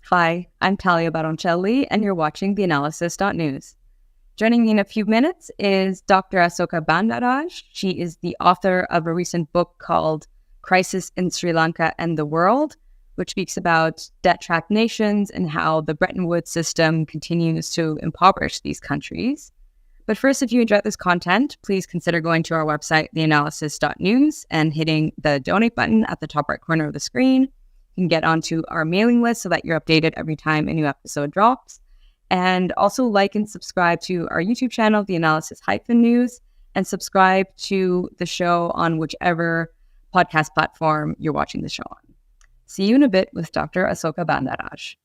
Hi, I'm Talia Baroncelli, and you're watching the Analysis.news. Joining me in a few minutes is Dr. Asoka Bandaraj. She is the author of a recent book called Crisis in Sri Lanka and the World, which speaks about debt-trapped nations and how the Bretton Woods system continues to impoverish these countries. But first, if you enjoyed this content, please consider going to our website, theanalysis.news, and hitting the donate button at the top right corner of the screen. You can get onto our mailing list so that you're updated every time a new episode drops. And also like and subscribe to our YouTube channel, The Analysis-News, and subscribe to the show on whichever podcast platform you're watching the show on. See you in a bit with Dr. Asoka Bandaraj.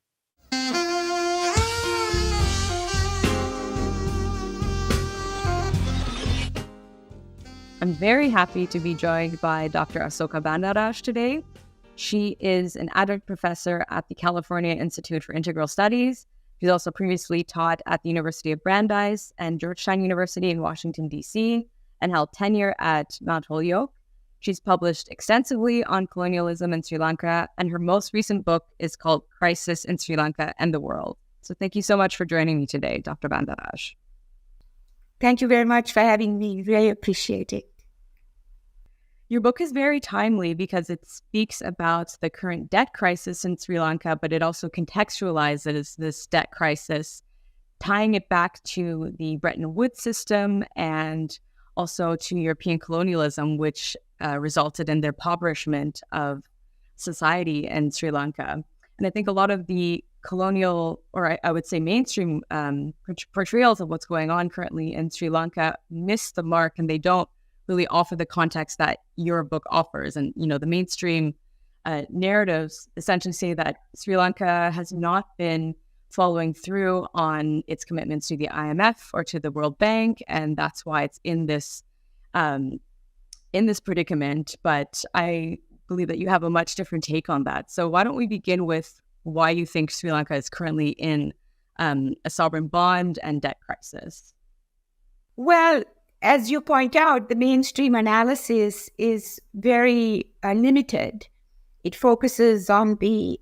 I'm very happy to be joined by Dr. Asoka Bandaraj today. She is an adjunct professor at the California Institute for Integral Studies. She's also previously taught at the University of Brandeis and Georgetown University in Washington, D.C., and held tenure at Mount Holyoke. She's published extensively on colonialism in Sri Lanka, and her most recent book is called Crisis in Sri Lanka and the World. So thank you so much for joining me today, Dr. Bandaraj. Thank you very much for having me. Really appreciate it. Your book is very timely because it speaks about the current debt crisis in Sri Lanka, but it also contextualizes this debt crisis, tying it back to the Bretton Woods system and also to European colonialism, which resulted in the impoverishment of society in Sri Lanka. And I think a lot of the colonial, or I would say mainstream portrayals of what's going on currently in Sri Lanka miss the mark, and they don't really offer the context that your book offers. And, the mainstream narratives essentially say that Sri Lanka has not been following through on its commitments to the IMF or to the World Bank, and that's why it's in this predicament. But I believe that you have a much different take on that. So why don't we begin with why you think Sri Lanka is currently in a sovereign bond and debt crisis? Well, as you point out, the mainstream analysis is very limited. It focuses on the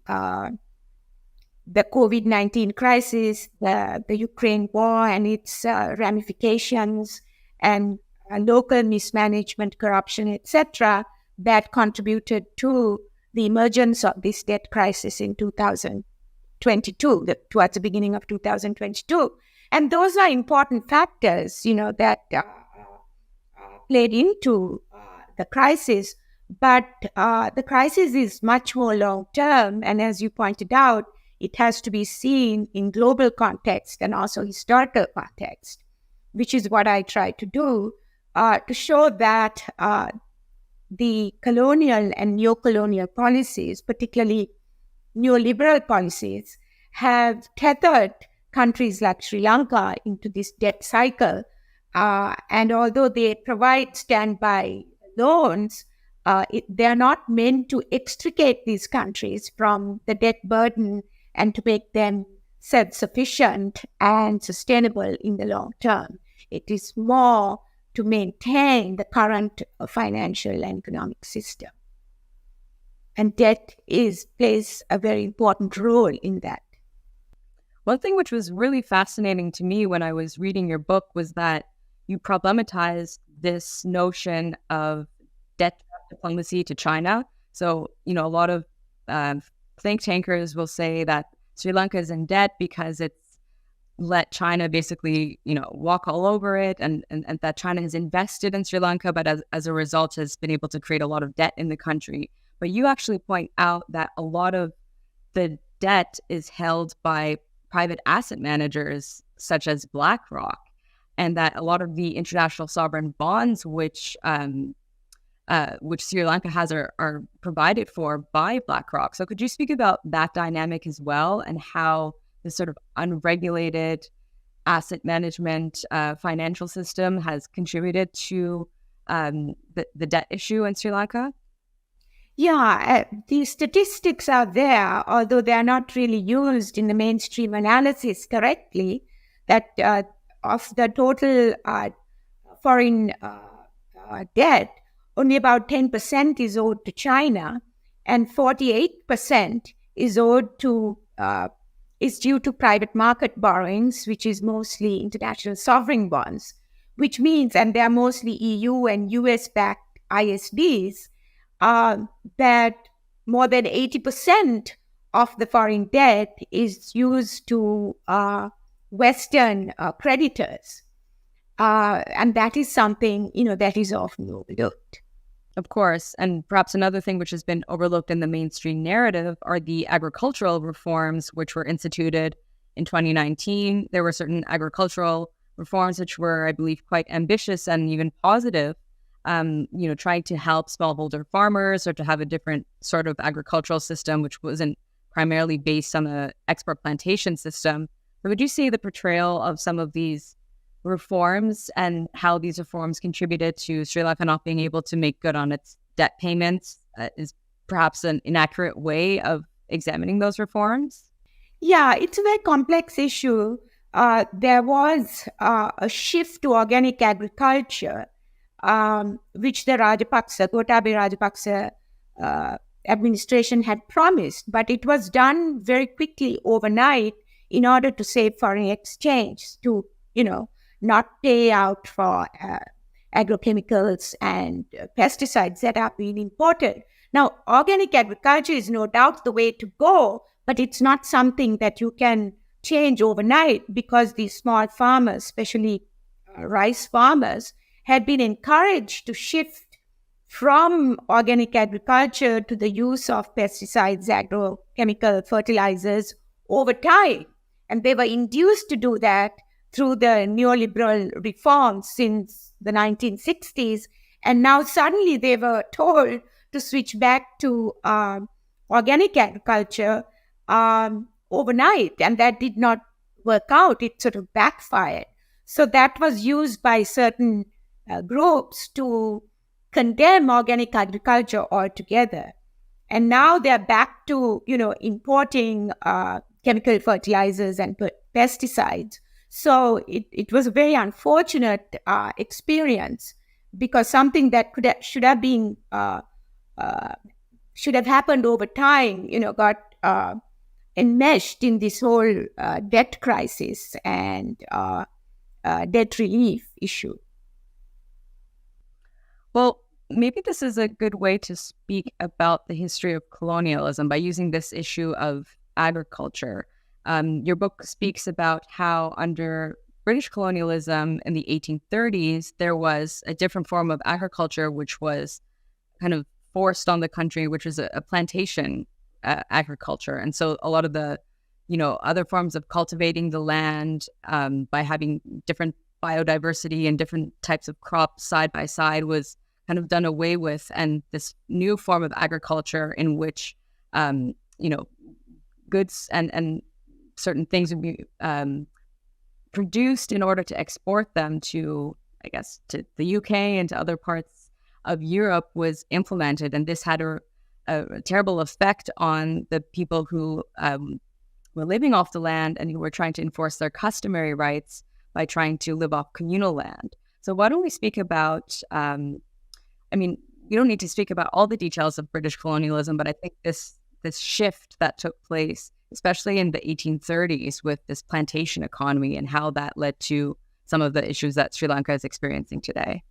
COVID-19 crisis, the Ukraine war and its ramifications, and local mismanagement, corruption, etc., that contributed to the emergence of this debt crisis in 2022, towards the beginning of 2022. And those are important factors, that played into the crisis. But the crisis is much more long-term. And as you pointed out, it has to be seen in global context and also historical context, which is what I try to do, to show that the colonial and neo-colonial policies, particularly neoliberal policies, have tethered countries like Sri Lanka into this debt cycle. And although they provide standby loans, they are not meant to extricate these countries from the debt burden and to make them self-sufficient and sustainable in the long term. It is more to maintain the current financial and economic system. And debt plays a very important role in that. One thing which was really fascinating to me when I was reading your book was that you problematized this notion of debt diplomacy to China. So, a lot of think tankers will say that Sri Lanka is in debt because it's let China basically, walk all over it, and that China has invested in Sri Lanka, but as a result has been able to create a lot of debt in the country. But you actually point out that a lot of the debt is held by private asset managers such as BlackRock, and that a lot of the international sovereign bonds which Sri Lanka has are provided for by BlackRock. So could you speak about that dynamic as well, and how this sort of unregulated asset management financial system has contributed to the debt issue in Sri Lanka? Yeah, the statistics are there, although they are not really used in the mainstream analysis correctly, that of the total foreign debt, only about 10% is owed to China, and 48% is owed to is due to private market borrowings, which is mostly international sovereign bonds, which means, and they are mostly EU and US backed ISDs, that more than 80% of the foreign debt is used to Western creditors. And that is something, that is often overlooked. Of course. And perhaps another thing which has been overlooked in the mainstream narrative are the agricultural reforms which were instituted in 2019. There were certain agricultural reforms which were, I believe, quite ambitious and even positive, trying to help smallholder farmers or to have a different sort of agricultural system which wasn't primarily based on an export plantation system. But would you say the portrayal of some of these reforms and how these reforms contributed to Sri Lanka not being able to make good on its debt payments is perhaps an inaccurate way of examining those reforms? Yeah, it's a very complex issue. There was a shift to organic agriculture, which the Gotabaya Rajapaksa administration had promised, but it was done very quickly overnight in order to save foreign exchange, to, not pay out for agrochemicals and pesticides that are being imported. Now, organic agriculture is no doubt the way to go, but it's not something that you can change overnight, because these small farmers, especially rice farmers, had been encouraged to shift from organic agriculture to the use of pesticides, agrochemical fertilizers over time. And they were induced to do that through the neoliberal reforms since the 1960s. And now suddenly they were told to switch back to organic agriculture overnight. And that did not work out. It sort of backfired. So that was used by certain groups to condemn organic agriculture altogether. And now they're back to, importing chemical fertilizers and pesticides. So it was a very unfortunate experience, because something that should have happened over time, got enmeshed in this whole debt crisis and debt relief issue. Well, maybe this is a good way to speak about the history of colonialism by using this issue of agriculture. Your book speaks about how under British colonialism in the 1830s, there was a different form of agriculture which was kind of forced on the country, which was a plantation agriculture. And so a lot of the, other forms of cultivating the land by having different biodiversity and different types of crops side by side was kind of done away with. And this new form of agriculture in which, goods and certain things would be produced in order to export them to, I guess, to the UK and to other parts of Europe was implemented. And this had a terrible effect on the people who were living off the land and who were trying to enforce their customary rights by trying to live off communal land. So why don't we speak about, you don't need to speak about all the details of British colonialism, but I think this shift that took place, especially in the 1830s with this plantation economy and how that led to some of the issues that Sri Lanka is experiencing today.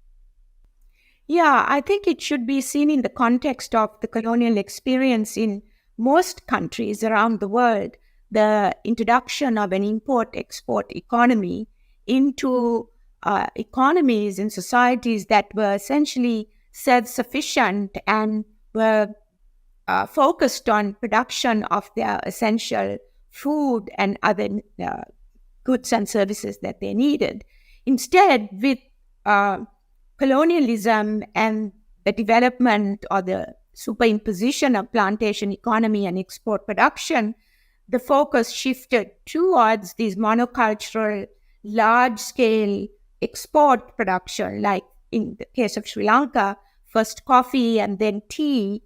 Yeah, I think it should be seen in the context of the colonial experience in most countries around the world. The introduction of an import-export economy into economies and societies that were essentially self-sufficient and were focused on production of their essential food and other goods and services that they needed. Instead, with colonialism and the development or the superimposition of plantation economy and export production, the focus shifted towards these monocultural, large-scale export production, like in the case of Sri Lanka, first coffee and then tea.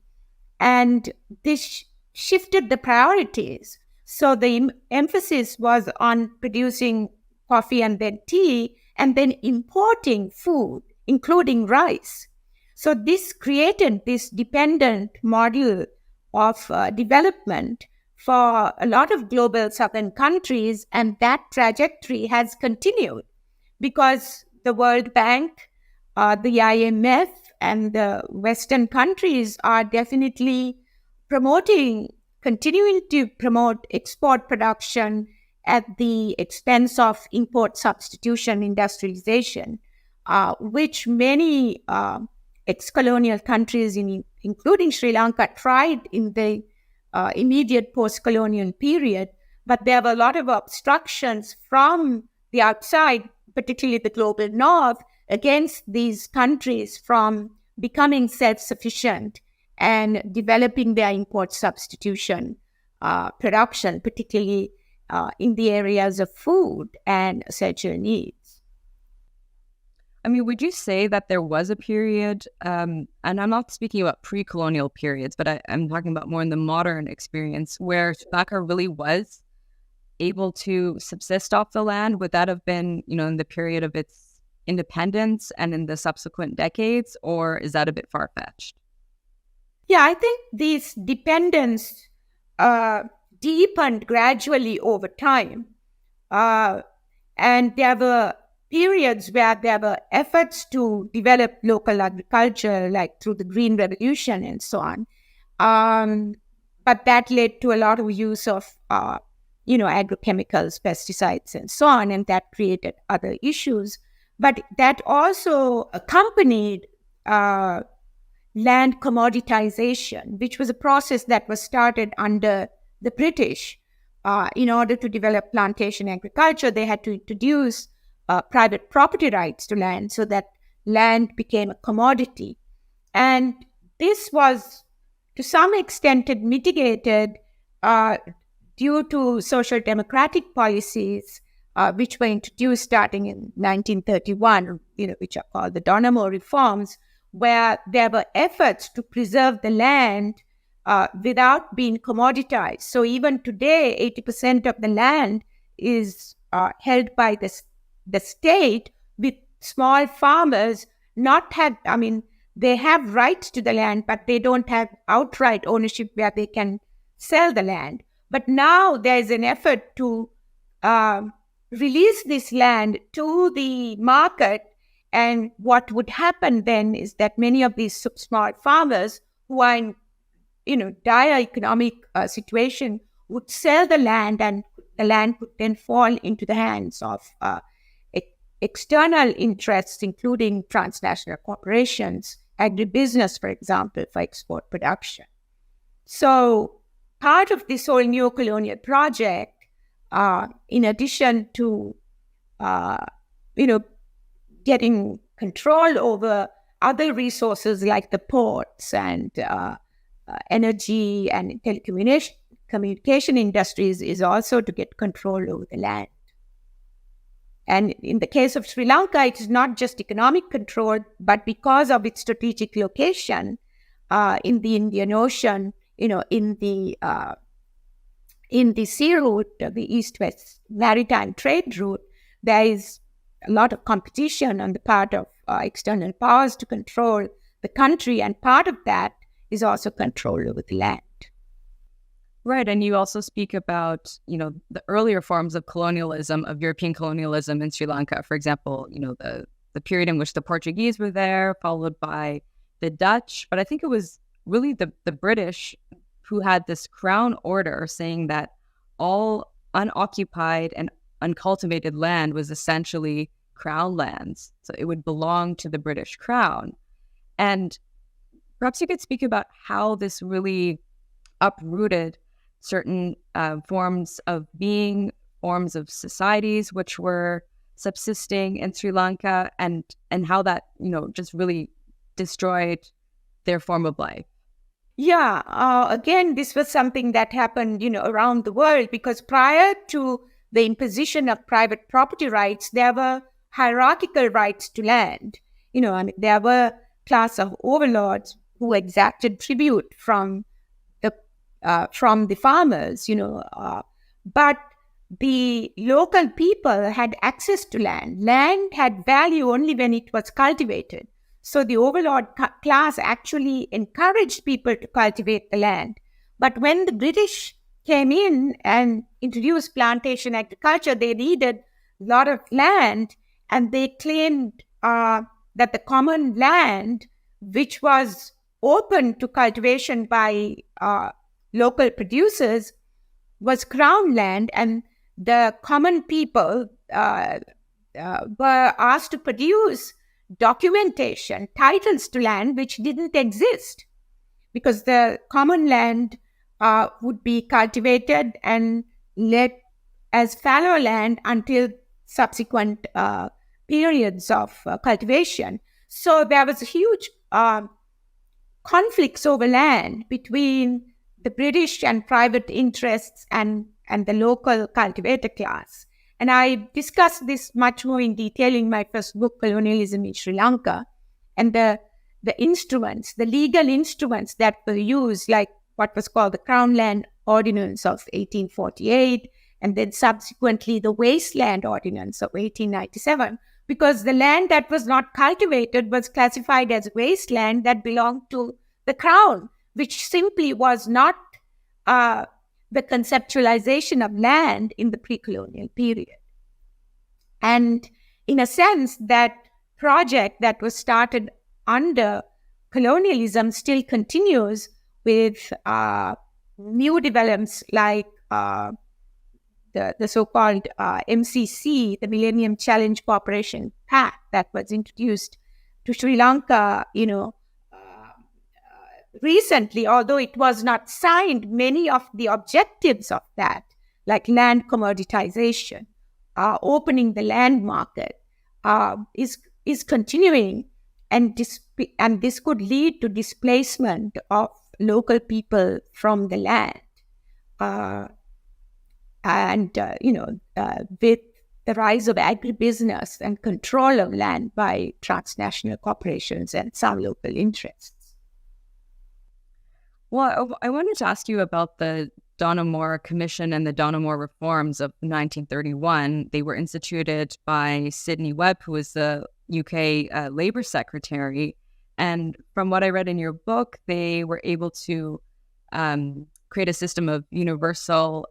And this shifted the priorities. So the emphasis was on producing coffee and then tea, and then importing food, including rice. So this created this dependent model of development for a lot of global southern countries, and that trajectory has continued because the World Bank, the IMF, and the Western countries are definitely continuing to promote export production at the expense of import substitution industrialization, which many ex-colonial countries, including Sri Lanka, tried in the immediate post-colonial period. But there were a lot of obstructions from the outside, particularly the global north, against these countries from becoming self-sufficient and developing their import substitution production, particularly in the areas of food and essential needs. I mean, would you say that there was a period, and I'm not speaking about pre-colonial periods, but I'm talking about more in the modern experience, where Sri Lanka really was able to subsist off the land? Would that have been, in the period of its independence and in the subsequent decades, or is that a bit far-fetched? Yeah, I think these dependence deepened gradually over time. And there were periods where there were efforts to develop local agriculture, like through the Green Revolution and so on. But that led to a lot of use of, agrochemicals, pesticides, and so on, and that created other issues. But that also accompanied land commoditization, which was a process that was started under the British. In order to develop plantation agriculture, they had to introduce private property rights to land so that land became a commodity. And this was, to some extent, mitigated due to social democratic policies, which were introduced starting in 1931, which are called the Donamo reforms, where there were efforts to preserve the land without being commoditized. So even today, 80% of the land is held by the state, with small farmers they have rights to the land, but they don't have outright ownership where they can sell the land. But now there is an effort to release this land to the market. And what would happen then is that many of these small farmers who are in dire economic situation would sell the land, and the land would then fall into the hands of external interests, including transnational corporations, agribusiness, for example, for export production. So part of this whole neo-colonial project, in addition to, getting control over other resources like the ports and energy and communication industries, is also to get control over the land. And in the case of Sri Lanka, it is not just economic control, but because of its strategic location in the Indian Ocean, in the sea route, the east-west maritime trade route, there is a lot of competition on the part of external powers to control the country, and part of that is also control over the land. Right, and you also speak about, the earlier forms of colonialism, of European colonialism in Sri Lanka. For example, the period in which the Portuguese were there, followed by the Dutch. But I think it was really the British who had this crown order saying that all unoccupied and uncultivated land was essentially crown lands. So it would belong to the British crown. And perhaps you could speak about how this really uprooted certain forms of being, forms of societies which were subsisting in Sri Lanka, and how that, just really destroyed their form of life. Yeah, again, this was something that happened, around the world, because prior to the imposition of private property rights, there were hierarchical rights to land. There were class of overlords who exacted tribute from the farmers, but the local people had access to land. Land had value only when it was cultivated. So the overlord class actually encouraged people to cultivate the land. But when the British came in and introduced plantation agriculture, they needed a lot of land, and they claimed that the common land, which was open to cultivation by local producers, was crown land, and the common people were asked to produce documentation, titles to land which didn't exist, because the common land would be cultivated and let as fallow land until subsequent periods of cultivation. So there was a huge conflicts over land between the British and private interests and the local cultivator class. And I discussed this much more in detail in my first book, Colonialism in Sri Lanka. And the instruments, the legal instruments that were used, like what was called the Crown Land Ordinance of 1848, and then subsequently the Wasteland Ordinance of 1897, because the land that was not cultivated was classified as wasteland that belonged to the Crown, which simply was not the conceptualization of land in the pre-colonial period. And in a sense, that project that was started under colonialism still continues with new developments like the so-called MCC, the Millennium Challenge Cooperation Pact, that was introduced to Sri Lanka, recently, although it was not signed. Many of the objectives of that, like land commoditization, opening the land market, is continuing, and this could lead to displacement of local people from the land. With the rise of agribusiness and control of land by transnational corporations and some local interests. Well, I wanted to ask you about the Donoughmore Commission and the Donoughmore Reforms of 1931. They were instituted by Sidney Webb, who was the UK Labour Secretary. And from what I read in your book, they were able to create a system of universal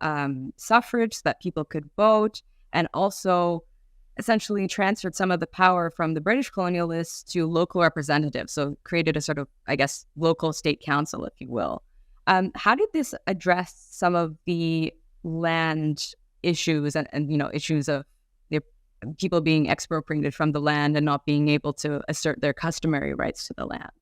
suffrage so that people could vote, and also essentially transferred some of the power from the British colonialists to local representatives. So created a sort of, I guess, local state council, if you will. How did this address some of the land issues and issues of the people being expropriated from the land and not being able to assert their customary rights to the land?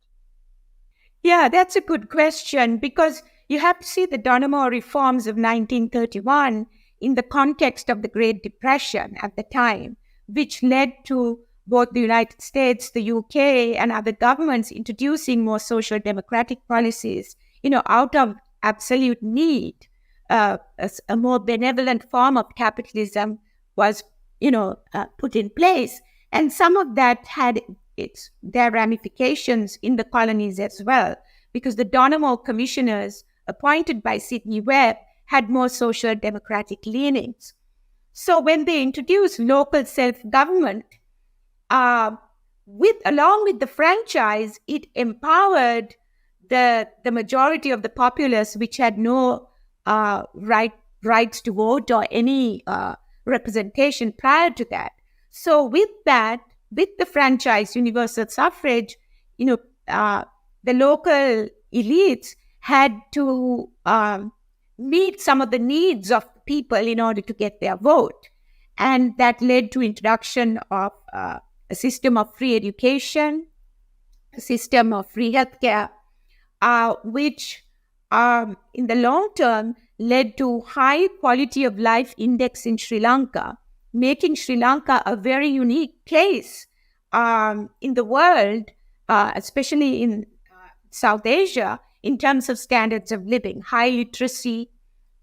Yeah, that's a good question, because you have to see the Donoughmore reforms of 1931 in the context of the Great Depression at the time, which led to both the United States, the UK, and other governments introducing more social democratic policies, out of absolute need. A more benevolent form of capitalism was, put in place. And some of that had their ramifications in the colonies as well, because the Donoughmore commissioners appointed by Sidney Webb had more social democratic leanings. So when they introduced local self-government, along with the franchise, it empowered the majority of the populace, which had no rights to vote or any representation prior to that. So with the franchise, universal suffrage, the local elites had to meet some of the needs of people in order to get their vote. And that led to introduction of a system of free education, a system of free healthcare, which in the long term led to high quality of life index in Sri Lanka, making Sri Lanka a very unique place in the world, especially in South Asia, in terms of standards of living, high literacy,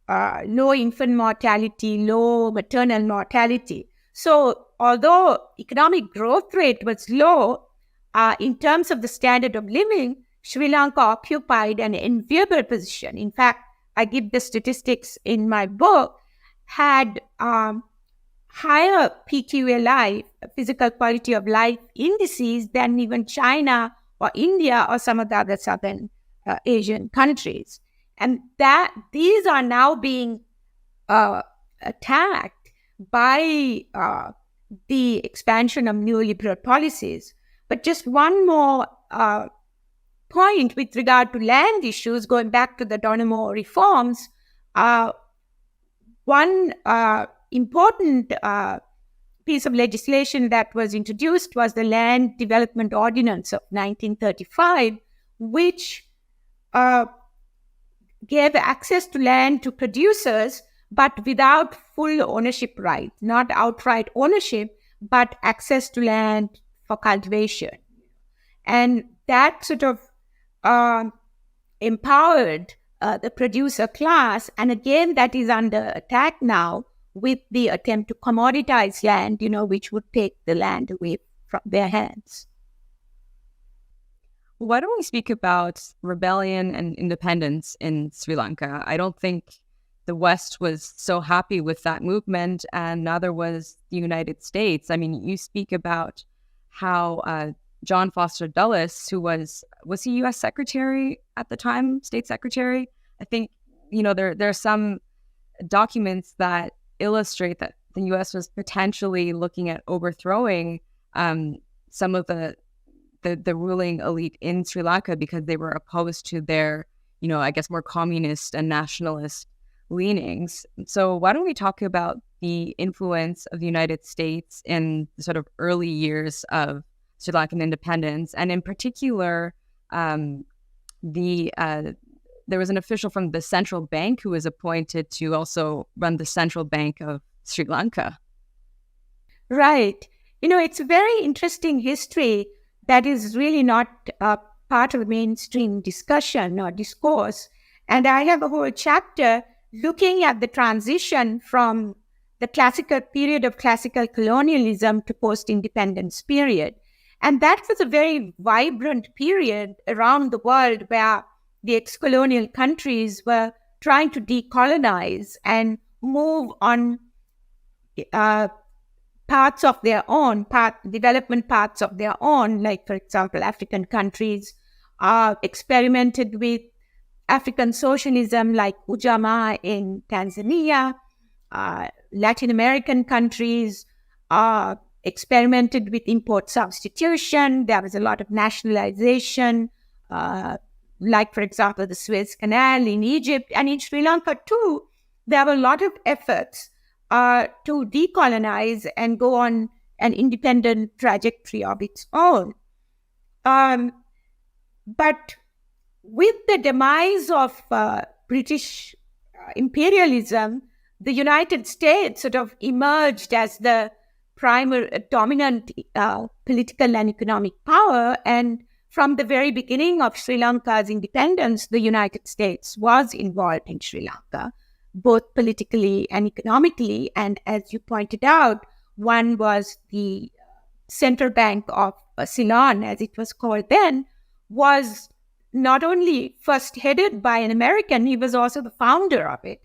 low infant mortality, low maternal mortality. So although economic growth rate was low, in terms of the standard of living, Sri Lanka occupied an enviable position. In fact, I give the statistics in my book, had higher PQLI, physical quality of life indices, than even China or India or some of the other southern Asian countries. And that these are now being attacked by the expansion of neoliberal policies. But just one more point with regard to land issues, going back to the Donamo reforms, one important piece of legislation that was introduced was the Land Development Ordinance of 1935, which gave access to land to producers, but without full ownership right, not outright ownership, but access to land for cultivation. And that sort of empowered the producer class. And again, that is under attack now with the attempt to commoditize land, which would take the land away from their hands. Why don't we speak about rebellion and independence in Sri Lanka? I don't think the West was so happy with that movement, and neither was the United States. I mean, you speak about how John Foster Dulles, who was he U.S. Secretary at the time, State Secretary? I think, there are some documents that illustrate that the U.S. was potentially looking at overthrowing some of the ruling elite in Sri Lanka because they were opposed to their, I guess, more communist and nationalist leanings. So why don't we talk about the influence of the United States in the sort of early years of Sri Lankan independence, and in particular, there was an official from the central bank who was appointed to also run the central bank of Sri Lanka. Right. It's a very interesting history that is really not part of the mainstream discussion or discourse. And I have a whole chapter looking at the transition from the classical period of classical colonialism to post-independence period. And that was a very vibrant period around the world where the ex-colonial countries were trying to decolonize and move on parts of their own, development paths of their own. Like, for example, African countries experimented with African socialism, like Ujamaa in Tanzania. Latin American countries experimented with import substitution. There was a lot of nationalization, like, for example, the Suez Canal in Egypt. And in Sri Lanka, too, there were a lot of efforts to decolonize and go on an independent trajectory of its own. But with the demise of British imperialism, the United States sort of emerged as the primary dominant political and economic power. And from the very beginning of Sri Lanka's independence, the United States was involved in Sri Lanka, both politically and economically. And as you pointed out, one was the Central Bank of Ceylon, as it was called then, was not only first headed by an American, he was also the founder of it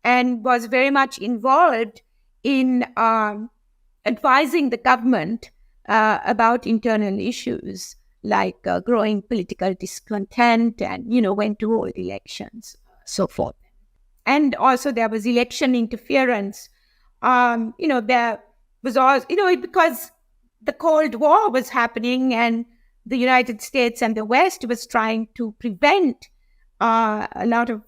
and was very much involved in advising the government about internal issues like growing political discontent and, when to hold elections, so forth. And also there was election interference. There was also, because the Cold War was happening and the United States and the West was trying to prevent a lot of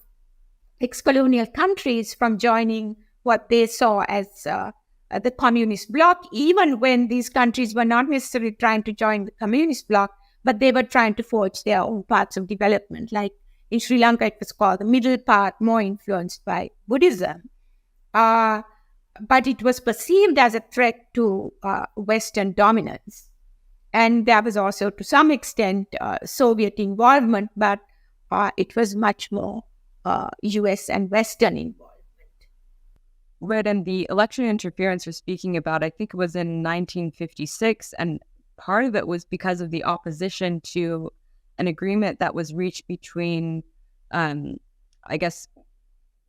ex-colonial countries from joining what they saw as the communist bloc, even when these countries were not necessarily trying to join the communist bloc, but they were trying to forge their own paths of development. Like in Sri Lanka, it was called the middle path, more influenced by Buddhism. But it was perceived as a threat to Western dominance. And there was also, to some extent, Soviet involvement, but it was much more US and Western involvement. Right, and the election interference you're speaking about, I think it was in 1956, and part of it was because of the opposition to an agreement that was reached between, I guess,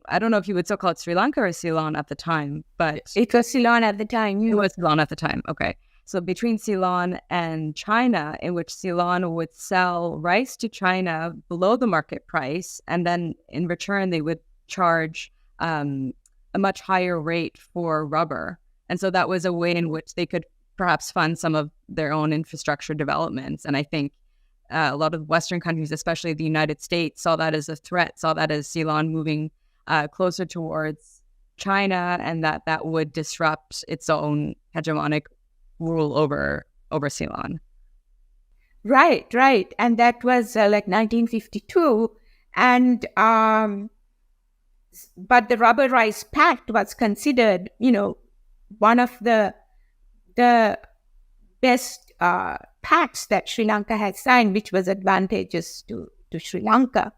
I don't know if you would still call it Sri Lanka or Ceylon at the time, but... It was Ceylon at the time. It was Ceylon at the time, okay. So between Ceylon and China, in which Ceylon would sell rice to China below the market price, and then in return they would charge a much higher rate for rubber. And so that was a way in which they could perhaps fund some of their own infrastructure developments. And I think a lot of Western countries, especially the United States, saw that as a threat, saw that as Ceylon moving closer towards China, and that would disrupt its own hegemonic rule over Ceylon. Right, right. And that was like 1952. And but the Rubber Rice Pact was considered, one of the best pacts that Sri Lanka had signed, which was advantageous to Sri Lanka.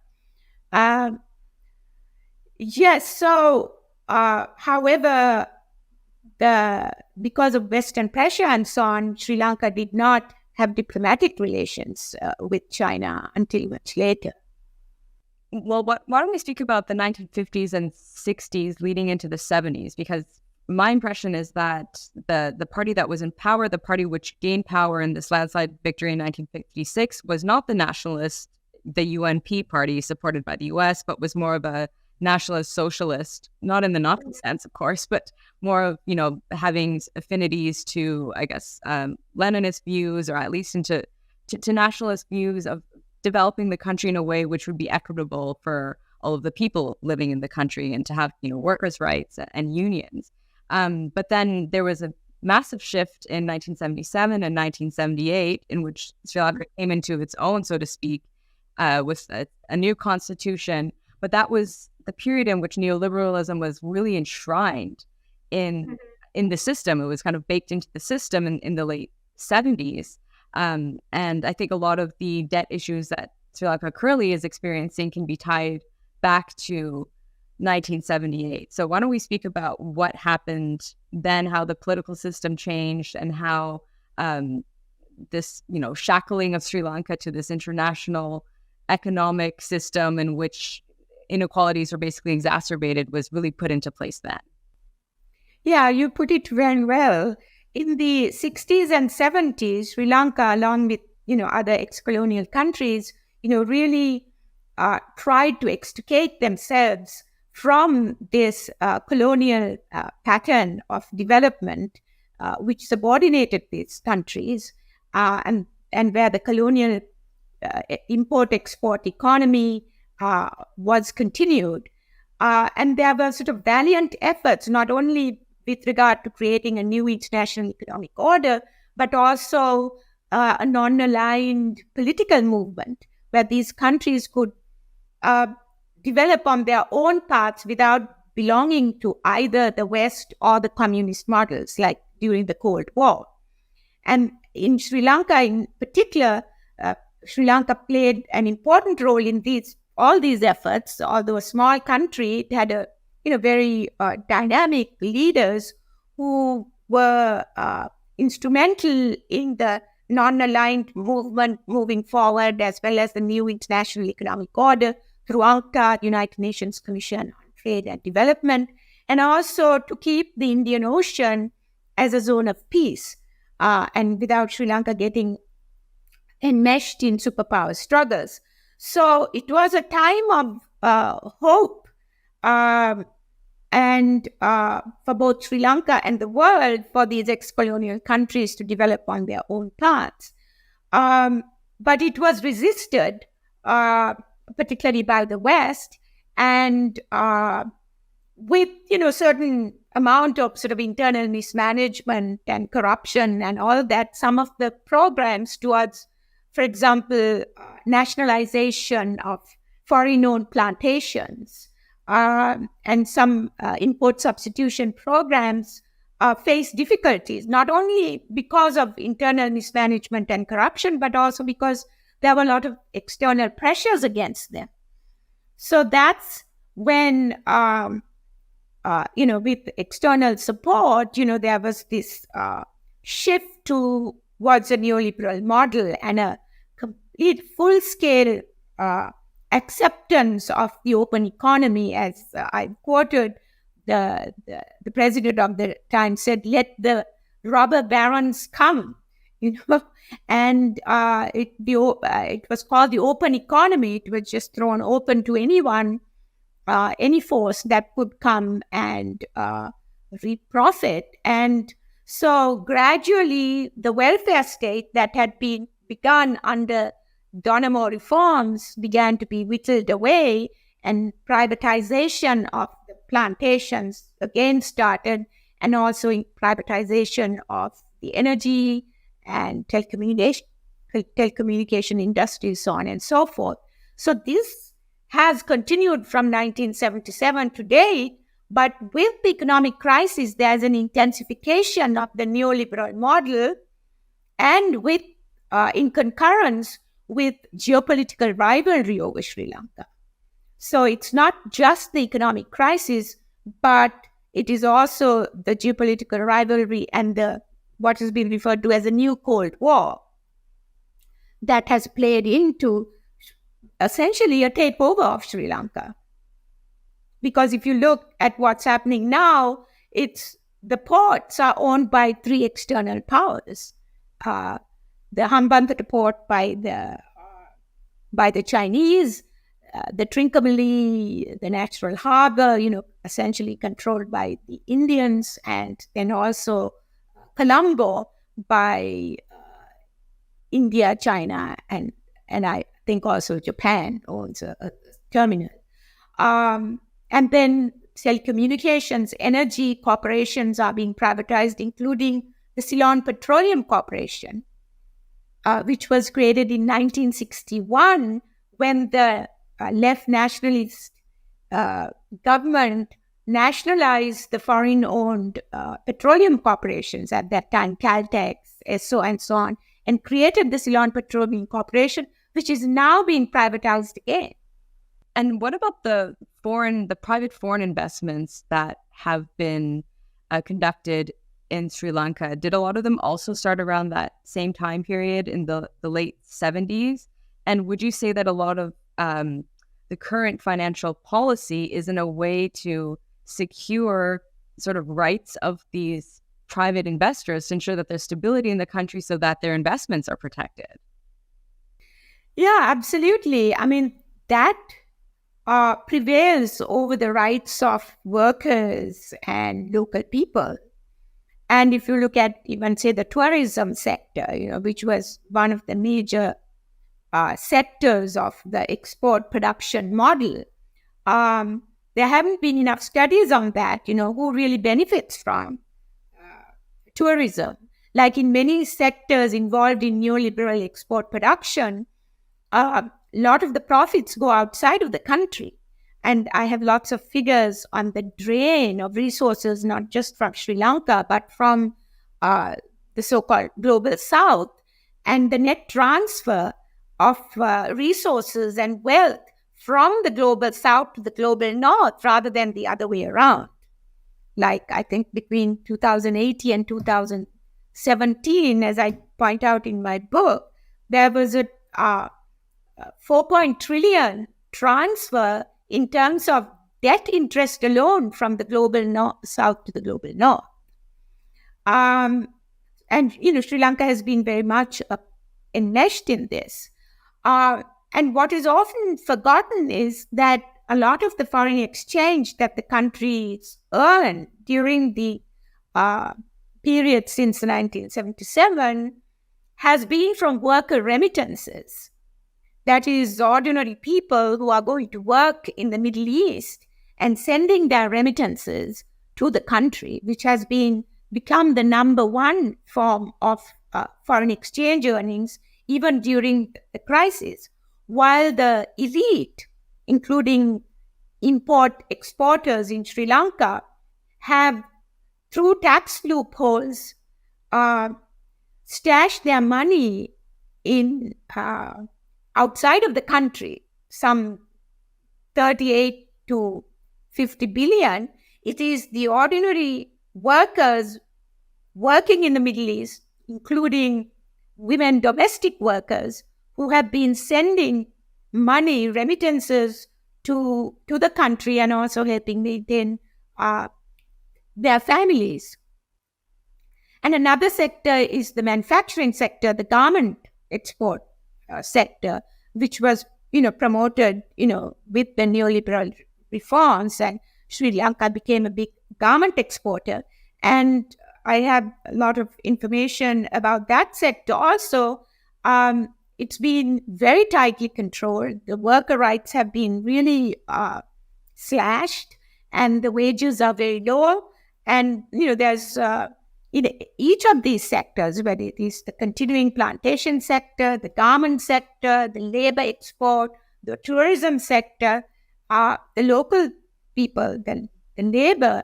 Yes. So, however, because of Western pressure and so on, Sri Lanka did not have diplomatic relations with China until much later. Well, why don't we speak about the 1950s and 60s leading into the 70s? Because my impression is that the party that was in power, the party which gained power in this landslide victory in 1956, was not the nationalist, the UNP party supported by the US, but was more of a nationalist socialist, not in the Nazi sense, of course, but more of, having affinities to, I guess, Leninist views, or at least into to nationalist views of developing the country in a way which would be equitable for all of the people living in the country, and to have, workers' rights and unions. But then there was a massive shift in 1977 and 1978 in which Sri Lanka came into its own, so to speak, with a new constitution. But that was the period in which neoliberalism was really enshrined in the system. It was kind of baked into the system in the late 70s. And I think a lot of the debt issues that Sri Lanka currently is experiencing can be tied back to 1978. So why don't we speak about what happened then, how the political system changed, and how this, shackling of Sri Lanka to this international economic system in which inequalities are basically exacerbated was really put into place then. Yeah, you put it very well. In the 60s and 70s, Sri Lanka, along with, other ex-colonial countries, really tried to extricate themselves from this colonial pattern of development, which subordinated these countries, and where the colonial import-export economy was continued. And there were sort of valiant efforts, not only with regard to creating a new international economic order, but also a non-aligned political movement where these countries could develop on their own paths without belonging to either the West or the communist models, like during the Cold War. And in Sri Lanka in particular, Sri Lanka played an important role in all these efforts. Although a small country, it had a very dynamic leaders who were instrumental in the non-aligned movement moving forward, as well as the new international economic order throughout the United Nations Commission on Trade and Development, and also to keep the Indian Ocean as a zone of peace, and without Sri Lanka getting enmeshed in superpower struggles. So it was a time of hope, and for both Sri Lanka and the world, for these ex-colonial countries to develop on their own paths. But it was resisted, particularly by the West, and with certain amount of sort of internal mismanagement and corruption and all that, some of the programs towards, for example, nationalization of foreign-owned plantations and some import substitution programs face difficulties, not only because of internal mismanagement and corruption, but also because there were a lot of external pressures against them. So that's when, with external support, there was this shift towards a neoliberal model and a complete full-scale acceptance of the open economy. As I quoted, the president of the time said, "Let the robber barons come, and it was called the open economy. It was just thrown open to anyone, any force that could come and reap profit. And so gradually, the welfare state that had been begun under Donamo reforms began to be whittled away, and privatization of the plantations again started, and also in privatization of the energy and telecommunication industries, so on and so forth. So this has continued from 1977 to date, but with the economic crisis, there's an intensification of the neoliberal model, and with in concurrence with geopolitical rivalry over Sri Lanka. So it's not just the economic crisis, but it is also the geopolitical rivalry and what has been referred to as a new Cold War that has played into essentially a takeover of Sri Lanka. Because if you look at what's happening now, the ports are owned by three external powers. The Hambantota port by the Chinese, the Trincomalee, the natural harbor, essentially controlled by the Indians, and then also Colombo by India, China, and I think also Japan owns a terminal. And then telecommunications, energy corporations are being privatized, including the Ceylon Petroleum Corporation, which was created in 1961 when the left nationalist government nationalized the foreign-owned petroleum corporations at that time, Caltex, Esso, and so on, and created the Ceylon Petroleum Corporation, which is now being privatized again. And what about the private foreign investments that have been conducted in Sri Lanka? Did a lot of them also start around that same time period in the late 70s? And would you say that a lot of the current financial policy is in a way to secure sort of rights of these private investors to ensure that there's stability in the country so that their investments are protected? Yeah, absolutely. I mean, that prevails over the rights of workers and local people. And if you look at even, say, the tourism sector, which was one of the major sectors of the export production model, there haven't been enough studies on that, who really benefits from tourism. Like in many sectors involved in neoliberal export production, a lot of the profits go outside of the country. And I have lots of figures on the drain of resources, not just from Sri Lanka, but from the so-called global south, and the net transfer of resources and wealth from the global south to the global north rather than the other way around. Like, I think between 2018 and 2017, as I point out in my book, there was a 4 trillion transfer in terms of debt interest alone from the global south to the global north. And, Sri Lanka has been very much enmeshed in this. And what is often forgotten is that a lot of the foreign exchange that the countries earned during the period since 1977 has been from worker remittances. That is, ordinary people who are going to work in the Middle East and sending their remittances to the country, which has become the number one form of foreign exchange earnings, even during the crisis. While the elite, including import-exporters in Sri Lanka, have, through tax loopholes, stashed their money in outside of the country, some 38 to 50 billion. It is the ordinary workers working in the Middle East, including women domestic workers, who have been sending money, remittances to the country and also helping maintain their families. And another sector is the manufacturing sector, the garment export sector, which was, promoted, with the neoliberal reforms, and Sri Lanka became a big garment exporter. And I have a lot of information about that sector also. It's been very tightly controlled. The worker rights have been really slashed, and the wages are very low. And, there's in each of these sectors, whether it is the continuing plantation sector, the garment sector, the labor export, the tourism sector, the local people, the labor,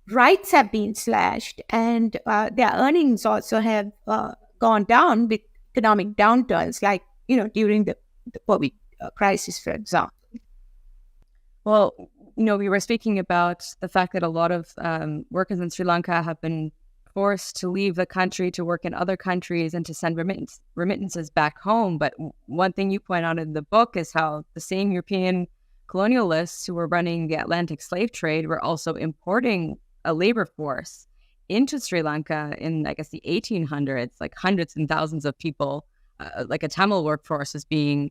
rights have been slashed, and their earnings also have gone down with economic downturns, like, during the COVID crisis, for example. Well, we were speaking about the fact that a lot of workers in Sri Lanka have been forced to leave the country to work in other countries and to send remittances back home. But one thing you point out in the book is how the same European colonialists who were running the Atlantic slave trade were also importing a labor force into Sri Lanka in, I guess, the 1800s. Like hundreds and thousands of people, like a Tamil workforce, is being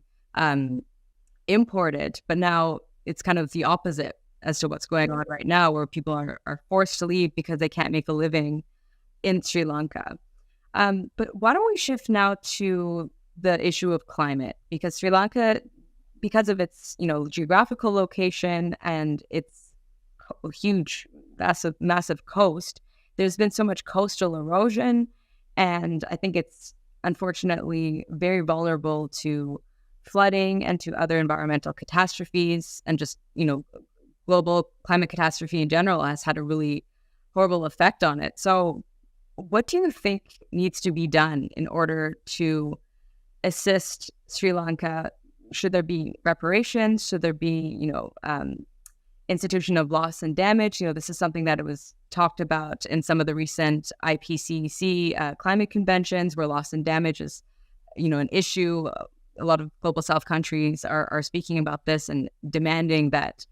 imported. But now it's kind of the opposite as to what's going on right now, where people are forced to leave because they can't make a living in Sri Lanka. But why don't we shift now to the issue of climate? Because Sri Lanka, because of its, geographical location and its huge, massive coast, there's been so much coastal erosion. And I think it's unfortunately very vulnerable to flooding and to other environmental catastrophes, and just, global climate catastrophe in general has had a really horrible effect on it. So what do you think needs to be done in order to assist Sri Lanka? Should there be reparations? Should there be, institution of loss and damage? This is something that it was talked about in some of the recent IPCC climate conventions, where loss and damage is, an issue. A lot of global South countries are speaking about this and demanding that,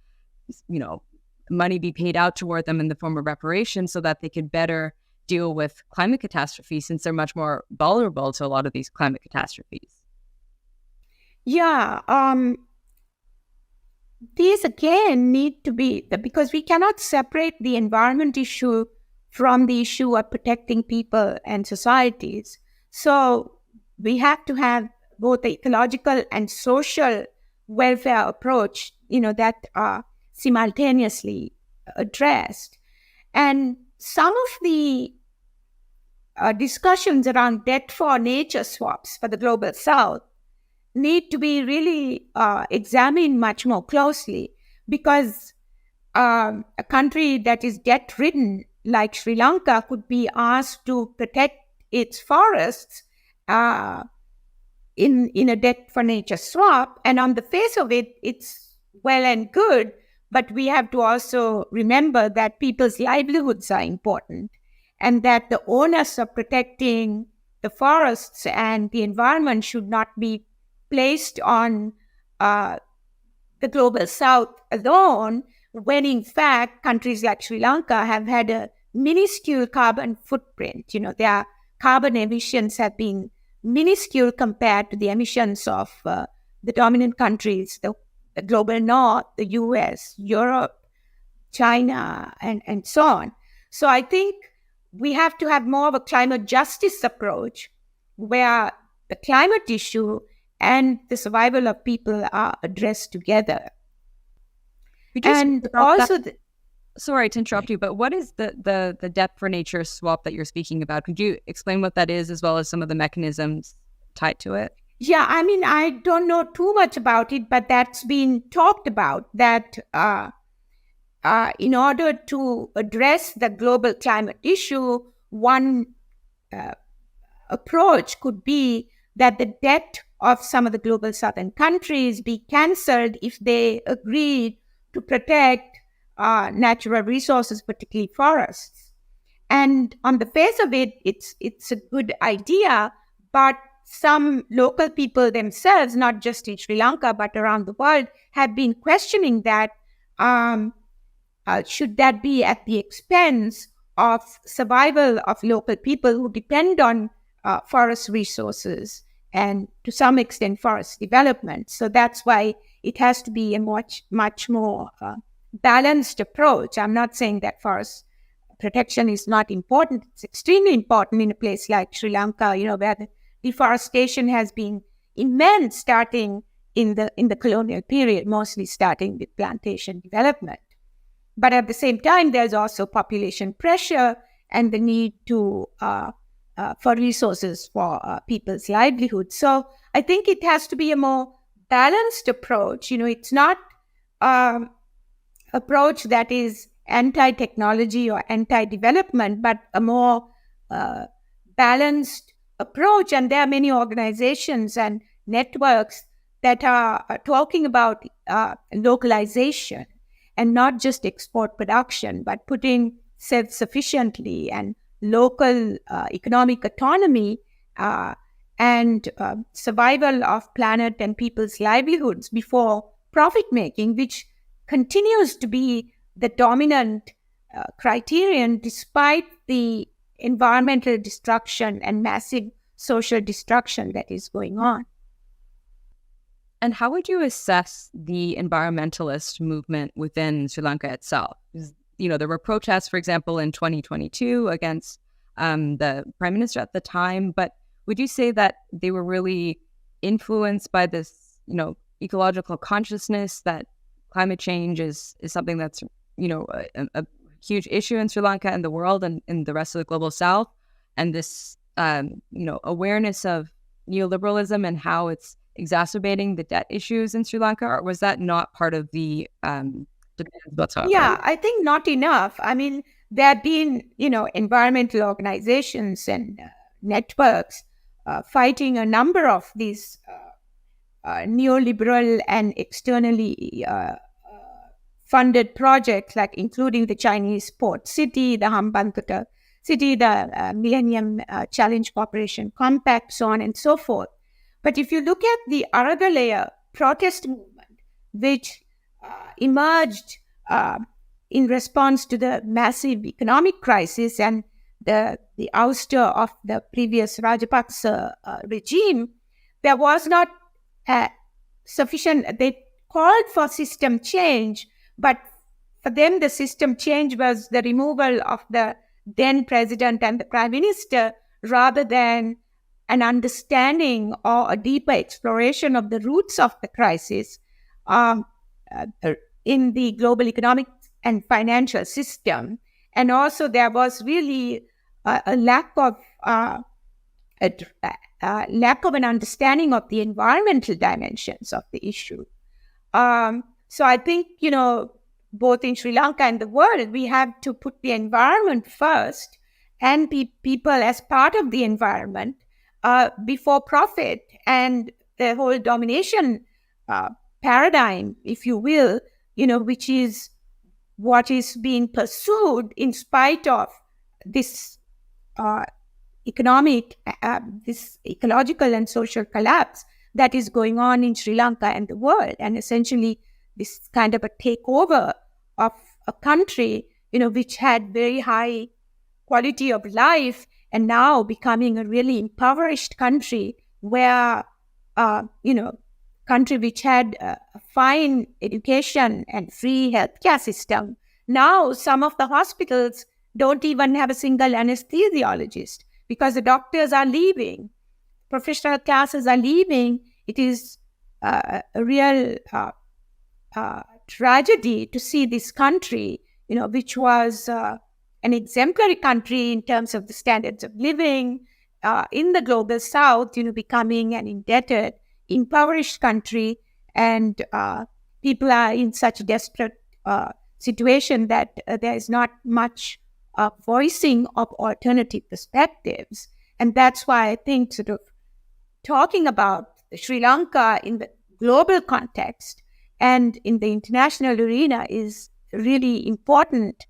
money be paid out toward them in the form of reparations so that they could better deal with climate catastrophes, since they're much more vulnerable to a lot of these climate catastrophes. Yeah, these again need to be, because we cannot separate the environment issue from the issue of protecting people and societies. So we have to have both the ecological and social welfare approach, that are simultaneously addressed. And some of the discussions around debt for nature swaps for the global South need to be really examined much more closely, because a country that is debt-ridden like Sri Lanka could be asked to protect its forests in a debt for nature swap. And on the face of it, it's well and good, but we have to also remember that people's livelihoods are important, and that the onus of protecting the forests and the environment should not be placed on the global South alone, when in fact countries like Sri Lanka have had a minuscule carbon footprint. Their carbon emissions have been minuscule compared to the emissions of the dominant countries, the global North, the US, Europe, China, and so on. So I think we have to have more of a climate justice approach, where the climate issue and the survival of people are addressed together. And also, sorry to interrupt you, but what is the debt for nature swap that you're speaking about? Could you explain what that is, as well as some of the mechanisms tied to it? Yeah, I don't know too much about it, but that's been talked about, that in order to address the global climate issue, one approach could be that the debt of some of the global southern countries be cancelled if they agreed to protect natural resources, particularly forests. And on the face of it, it's a good idea, but some local people themselves, not just in Sri Lanka, but around the world, have been questioning that. Should that be at the expense of survival of local people who depend on forest resources and to some extent forest development. So that's why it has to be a much more balanced approach. I'm not saying that forest protection is not important. It's extremely important in a place like Sri Lanka, where the deforestation has been immense starting in the colonial period, mostly starting with plantation development. But at the same time, there's also population pressure and the need for resources for people's livelihood. So I think it has to be a more balanced approach. It's not approach that is anti-technology or anti-development, but a more balanced approach. And there are many organizations and networks that are talking about localization and not just export production, but putting self-sufficiently and local economic autonomy and survival of planet and people's livelihoods before profit making, which continues to be the dominant criterion despite the environmental destruction and massive social destruction that is going on. And how would you assess the environmentalist movement within Sri Lanka itself? There were protests, for example, in 2022 against the prime minister at the time. But would you say that they were really influenced by this, ecological consciousness that climate change is something that's, a huge issue in Sri Lanka and the world and in the rest of the global South, and this, awareness of neoliberalism and how it's exacerbating the debt issues in Sri Lanka, or was that not part of the demands whatsoever? Yeah, I think not enough. I mean, there have been, environmental organizations and networks fighting a number of these neoliberal and externally funded projects, like including the Chinese port city, the Hambantota city, the Millennium Challenge Corporation Compact, so on and so forth. But if you look at the Aragalaya protest movement, which emerged in response to the massive economic crisis and the ouster of the previous Rajapaksa regime, there was not sufficient. They called for system change, but for them, the system change was the removal of the then president and the prime minister, rather than an understanding or a deeper exploration of the roots of the crisis in the global economic and financial system. And also, there was really a lack of an understanding of the environmental dimensions of the issue. So I think, both in Sri Lanka and the world, we have to put the environment first and people as part of the environment before profit. And the whole domination paradigm, if you will, which is what is being pursued in spite of this this ecological and social collapse that is going on in Sri Lanka and the world, and essentially this kind of a takeover of a country, which had very high quality of life, and now becoming a really impoverished country where, country which had a fine education and free healthcare system. Now some of the hospitals don't even have a single anesthesiologist because the doctors are leaving, professional classes are leaving. It is a real tragedy to see this country, which was an exemplary country in terms of the standards of living in the global South, becoming an indebted, impoverished country, and people are in such a desperate situation that there is not much voicing of alternative perspectives. And that's why I think sort of talking about Sri Lanka in the global context and in the international arena is really important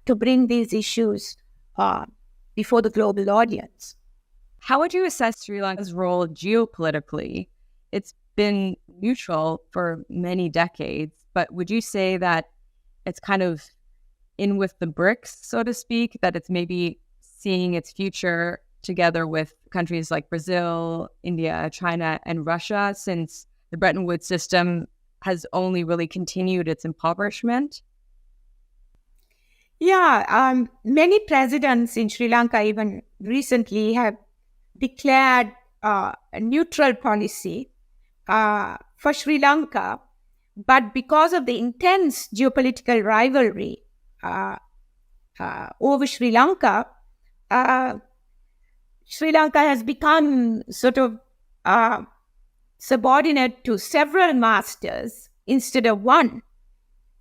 to bring these issues before the global audience. How would you assess Sri Lanka's role geopolitically? It's been neutral for many decades, but would you say that it's kind of in with the BRICS, so to speak, that it's maybe seeing its future together with countries like Brazil, India, China, and Russia, since the Bretton Woods system has only really continued its impoverishment? Yeah, many presidents in Sri Lanka, even recently, have declared a neutral policy for Sri Lanka. But because of the intense geopolitical rivalry uh, over Sri Lanka, uh, Sri Lanka has become sort of subordinate to several masters instead of one.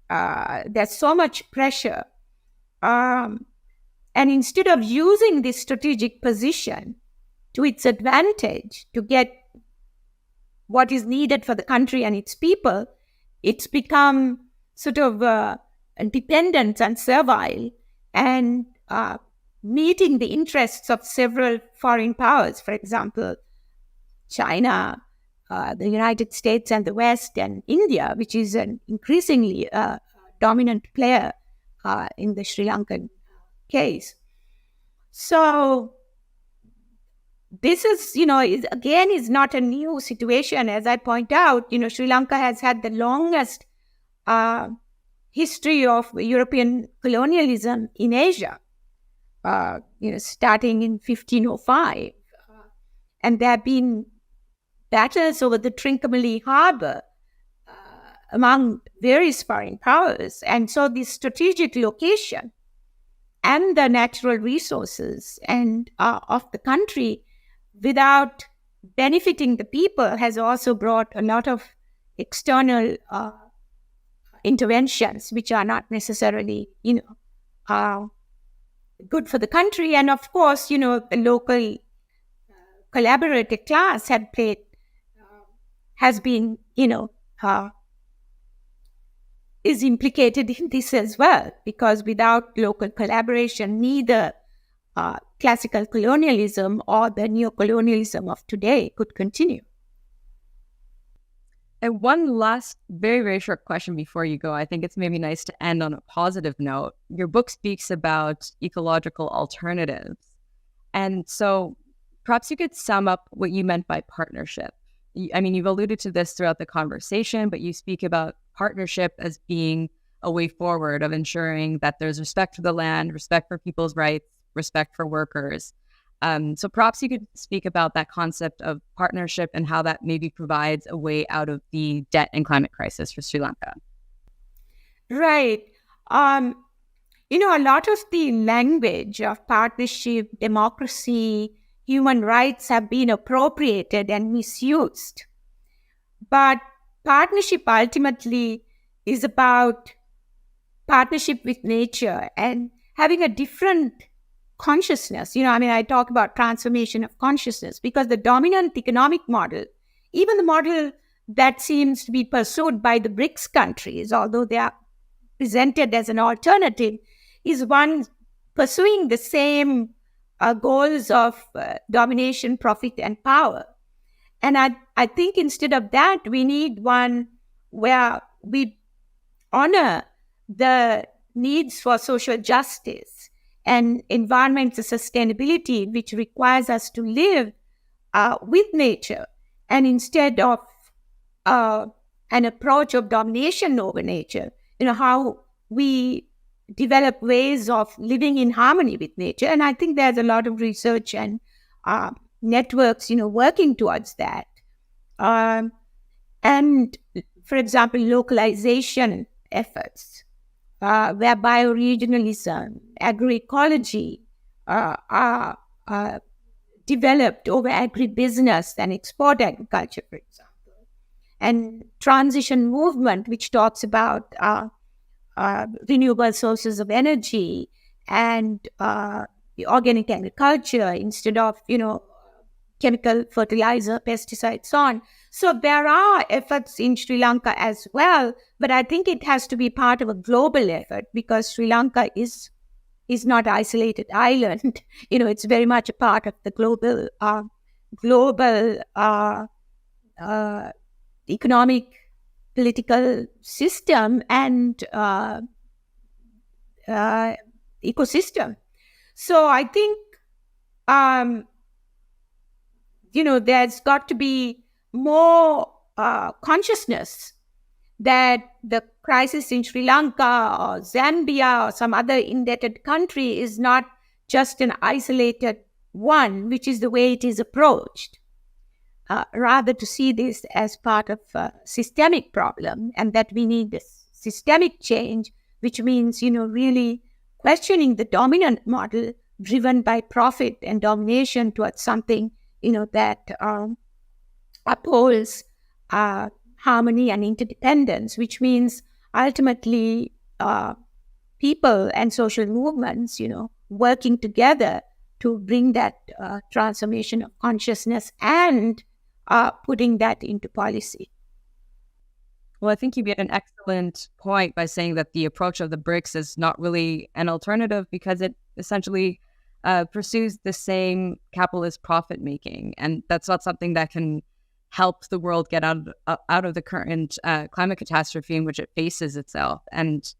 There's so much pressure. Um, and instead of using this strategic position to its advantage to get what is needed for the country and its people, it's become sort of dependent and servile and meeting the interests of several foreign powers, for example, China, the United States and the West, and India, which is an increasingly dominant player in the Sri Lankan case. So this is, is not a new situation. As I point out, Sri Lanka has had the longest history of European colonialism in Asia, starting in 1505. And there have been battles over the Trincomalee Harbor among various foreign powers. And so this strategic location and the natural resources and of the country without benefiting the people has also brought a lot of external interventions, which are not necessarily, good for the country. And of course, the local collaborative class has been, is implicated in this as well, because without local collaboration, neither classical colonialism or the neocolonialism of today could continue. And one last very, very short question before you go. I think it's maybe nice to end on a positive note. Your book speaks about ecological alternatives. And so perhaps you could sum up what you meant by partnership. I mean, you've alluded to this throughout the conversation, but you speak about partnership as being a way forward of ensuring that there's respect for the land, respect for people's rights, respect for workers. So perhaps you could speak about that concept of partnership and how that maybe provides a way out of the debt and climate crisis for Sri Lanka. Right. A lot of the language of partnership, democracy, human rights have been appropriated and misused. But partnership ultimately is about partnership with nature and having a different consciousness. I talk about transformation of consciousness because the dominant economic model, even the model that seems to be pursued by the BRICS countries, although they are presented as an alternative, is one pursuing the same goals of domination, profit, and power. And I think instead of that, we need one where we honor the needs for social justice and environmental sustainability, which requires us to live with nature. And instead of an approach of domination over nature, how we develop ways of living in harmony with nature. And I think there's a lot of research and networks, working towards that. And, for example, localization efforts, where bioregionalism, agroecology are developed over agribusiness and export agriculture, for example. And transition movement, which talks about renewable sources of energy and the organic agriculture instead of, chemical fertilizer, pesticides, so on. So there are efforts in Sri Lanka as well, but I think it has to be part of a global effort because Sri Lanka is not an isolated island. It's very much a part of the global economic, political system, and ecosystem. So I think, there's got to be more consciousness that the crisis in Sri Lanka or Zambia or some other indebted country is not just an isolated one, which is the way it is approached. Rather to see this as part of a systemic problem, and that we need this systemic change, which means, really questioning the dominant model driven by profit and domination towards something, that upholds harmony and interdependence, which means ultimately people and social movements, working together to bring that transformation of consciousness and putting that into policy. Well, I think you made an excellent point by saying that the approach of the BRICS is not really an alternative because it essentially pursues the same capitalist profit making, and that's not something that can help the world get out of the current climate catastrophe in which it faces itself. And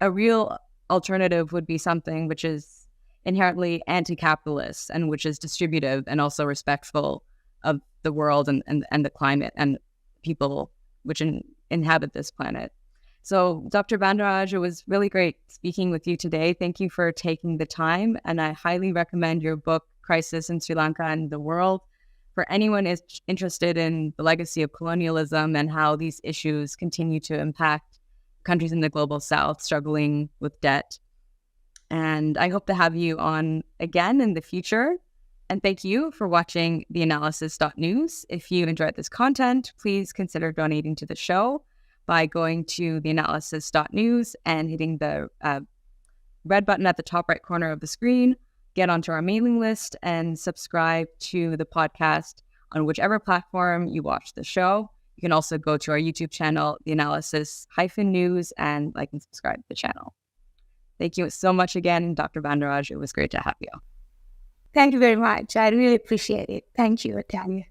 a real alternative would be something which is inherently anti-capitalist and which is distributive and also respectful of the world and the climate and people which inhabit this planet. So, Dr. Bandaraj, it was really great speaking with you today. Thank you for taking the time, and I highly recommend your book, Crisis in Sri Lanka and the World, for anyone is interested in the legacy of colonialism and how these issues continue to impact countries in the global south struggling with debt. And I hope to have you on again in the future. And thank you for watching theanalysis.news. If you enjoyed this content, please consider donating to the show by going to theanalysis.news and hitting the red button at the top right corner of the screen. Get onto our mailing list and subscribe to the podcast on whichever platform you watch the show. You can also go to our YouTube channel, The Analysis-News, and like and subscribe to the channel. Thank you so much again, Dr. Bandaraj. It was great to have you. Thank you very much. I really appreciate it. Thank you, Atalia.